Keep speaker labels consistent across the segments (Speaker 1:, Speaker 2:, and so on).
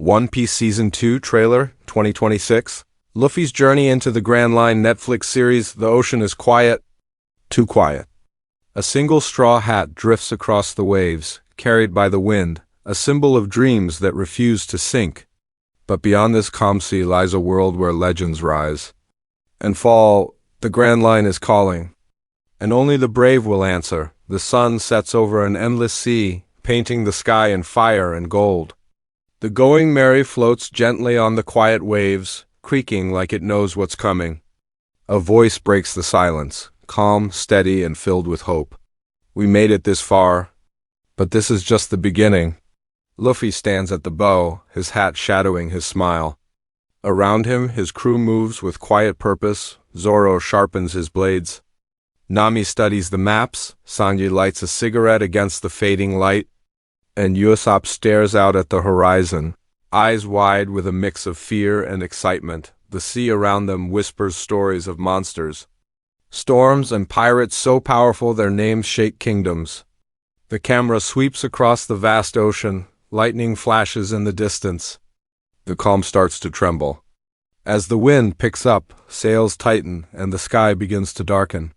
Speaker 1: One Piece Season 2 Trailer 2026. Luffy's journey into the Grand Line Netflix series. The ocean is quiet. Too quiet. A single straw hat drifts across the waves, carried by the wind, a symbol of dreams that refuse to sink. But beyond this calm sea lies a world where legends rise and fall. The Grand Line is calling, and only the brave will answer. The sun sets over an endless sea, painting the sky in fire and gold. The Going Merry floats gently on the quiet waves, creaking like it knows what's coming. A voice breaks the silence, calm, steady, and filled with hope. We made it this far, but this is just the beginning. Luffy stands at the bow, his hat shadowing his smile. Around him, his crew moves with quiet purpose. Zoro sharpens his blades. Nami studies the maps. Sanji lights a cigarette against the fading light. And Usopp stares out at the horizon, eyes wide with a mix of fear and excitement. The sea around them whispers stories of monsters, storms, and pirates so powerful their names shake kingdoms. The camera sweeps across the vast ocean, lightning flashes in the distance. The calm starts to tremble. As the wind picks up, sails tighten, and the sky begins to darken.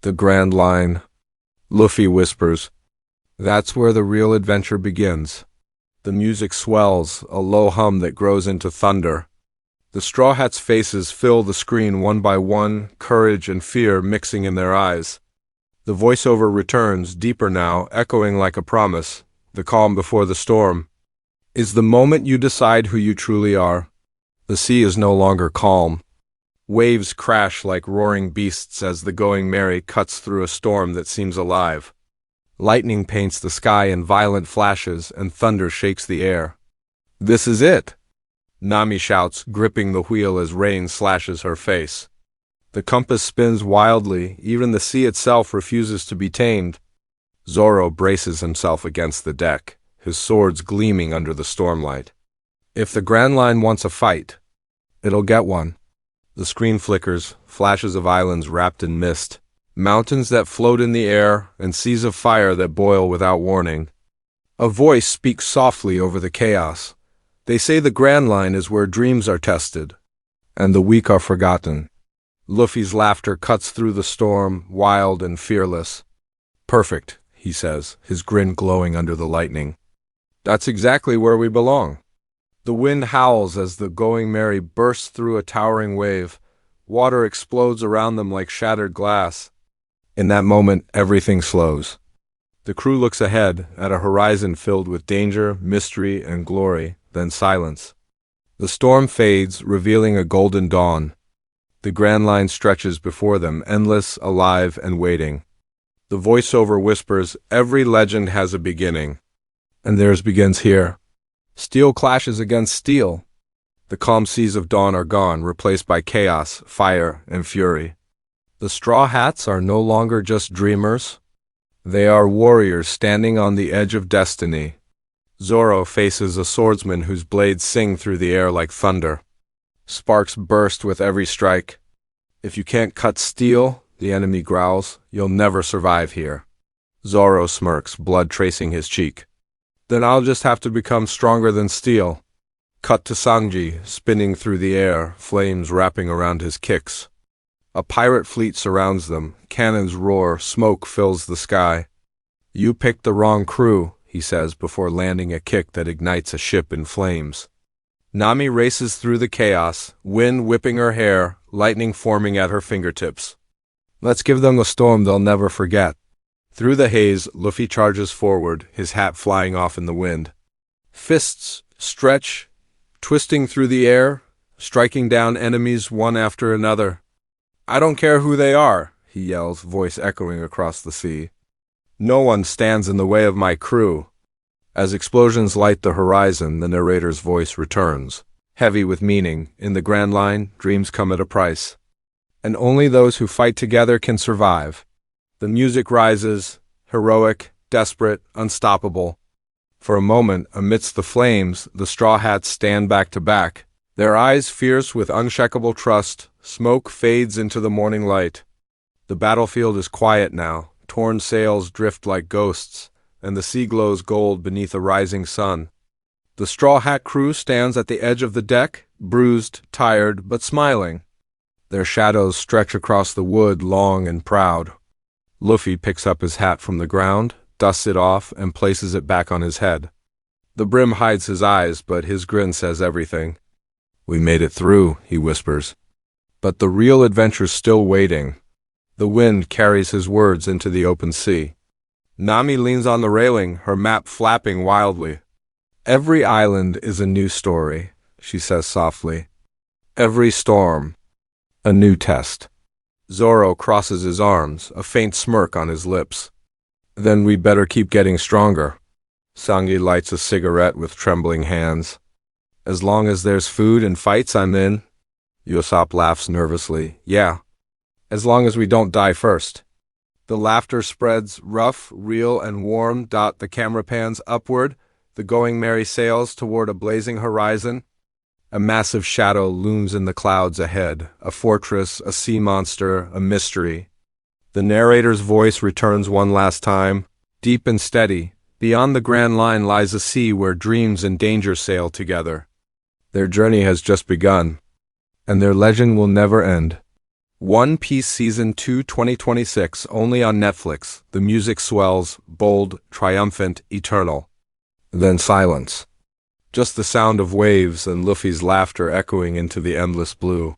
Speaker 1: The Grand Line. Luffy whispers. That's where the real adventure begins. The music swells, a low hum that grows into thunder. The Straw Hats' faces fill the screen one by one, courage and fear mixing in their eyes. The voiceover returns, deeper now, echoing like a promise. The calm before the storm is the moment you decide who you truly are. The sea is no longer calm. Waves crash like roaring beasts as the Going Merry cuts through a storm that seems alive. Lightning paints the sky in violent flashes, and thunder shakes the air. This is it! Nami shouts, gripping the wheel as rain slashes her face. The compass spins wildly, even the sea itself refuses to be tamed. Zoro braces himself against the deck, his swords gleaming under the stormlight. If the Grand Line wants a fight, it'll get one. The screen flickers, flashes of islands wrapped in mist. Mountains that float in the air, and seas of fire that boil without warning. A voice speaks softly over the chaos. They say the Grand Line is where dreams are tested, and the weak are forgotten. Luffy's laughter cuts through the storm, wild and fearless. Perfect, he says, his grin glowing under the lightning. That's exactly where we belong. The wind howls as the Going Merry bursts through a towering wave. Water explodes around them like shattered glass. In that moment, everything slows. The crew looks ahead, at a horizon filled with danger, mystery, and glory, then silence. The storm fades, revealing a golden dawn. The Grand Line stretches before them, endless, alive, and waiting. The voiceover whispers, every legend has a beginning. And theirs begins here. Steel clashes against steel. The calm seas of dawn are gone, replaced by chaos, fire, and fury. The Straw Hats are no longer just dreamers. They are warriors standing on the edge of destiny. Zoro faces a swordsman whose blades sing through the air like thunder. Sparks burst with every strike. If you can't cut steel, the enemy growls, you'll never survive here. Zoro smirks, blood tracing his cheek. Then I'll just have to become stronger than steel. Cut to Sanji, spinning through the air, flames wrapping around his kicks. A pirate fleet surrounds them, cannons roar, smoke fills the sky. You picked the wrong crew, he says before landing a kick that ignites a ship in flames. Nami races through the chaos, wind whipping her hair, lightning forming at her fingertips. Let's give them a storm they'll never forget. Through the haze, Luffy charges forward, his hat flying off in the wind. Fists stretch, twisting through the air, striking down enemies one after another. I don't care who they are, he yells, voice echoing across the sea. No one stands in the way of my crew. As explosions light the horizon, the narrator's voice returns. Heavy with meaning, in the Grand Line, dreams come at a price. And only those who fight together can survive. The music rises, heroic, desperate, unstoppable. For a moment, amidst the flames, the Straw Hats stand back to back. Their eyes fierce with unshakable trust, smoke fades into the morning light. The battlefield is quiet now, torn sails drift like ghosts, and the sea glows gold beneath a rising sun. The Straw Hat crew stands at the edge of the deck, bruised, tired, but smiling. Their shadows stretch across the wood, long and proud. Luffy picks up his hat from the ground, dusts it off, and places it back on his head. The brim hides his eyes, but his grin says everything. "We made it through," he whispers. But the real adventure's still waiting. The wind carries his words into the open sea. Nami leans on the railing, her map flapping wildly. "Every island is a new story," she says softly. "Every storm, a new test." Zoro crosses his arms, a faint smirk on his lips. "Then we better keep getting stronger." Sanji lights a cigarette with trembling hands. "As long as there's food and fights, I'm in." Usopp laughs nervously. "Yeah, as long as we don't die first." The laughter spreads, rough, real, and warm. The camera pans upward, the Going Merry sails toward a blazing horizon. A massive shadow looms in the clouds ahead, a fortress, a sea monster, a mystery. The narrator's voice returns one last time, deep and steady. Beyond the Grand Line lies a sea where dreams and danger sail together. Their journey has just begun, and their legend will never end. One Piece Season 2 2026, only on Netflix. The music swells, bold, triumphant, eternal. Then silence. Just the sound of waves and Luffy's laughter echoing into the endless blue.